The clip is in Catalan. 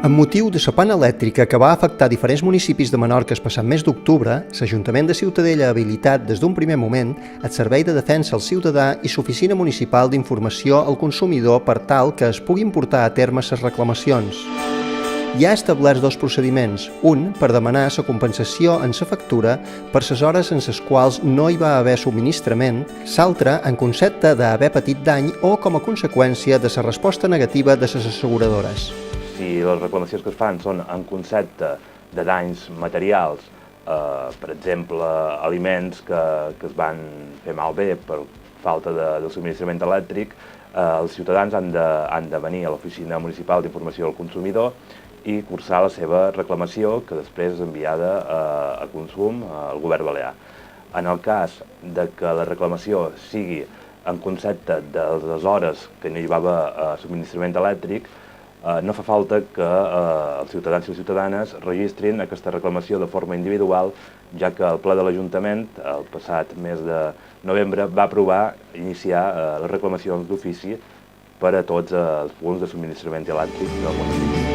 Amb motiu de la pana elèctrica que va afectar diferents municipis de Menorca el passat mes d'octubre, l'Ajuntament de Ciutadella ha habilitat des d'un primer moment el Servei de Defensa al Ciutadà i l'Oficina Municipal d'Informació al Consumidor per tal que es puguin portar a terme les reclamacions. Hi ha establerts dos procediments, un per demanar la compensació en la factura per les hores en les quals no hi va haver subministrament, l'altre en concepte d'haver patit dany o com a conseqüència de la resposta negativa de les asseguradores. Si les reclamacions que es fan són en concepte de danys materials, per exemple, aliments que es van fer malbé per falta de subministrament elèctric, els ciutadans han de venir a l'Oficina Municipal d'Informació al Consumidor i cursar la seva reclamació, que després és enviada a consum al Govern Balear. En el cas de que la reclamació sigui en concepte de les hores que no hi va haver subministrament elèctric, no fa falta que els ciutadans i les ciutadanes registrin aquesta reclamació de forma individual, ja que el Ple de l'Ajuntament, el passat mes de novembre, va aprovar iniciar les reclamacions d'ofici per a tots els punts de subministrament elèctric del municipi.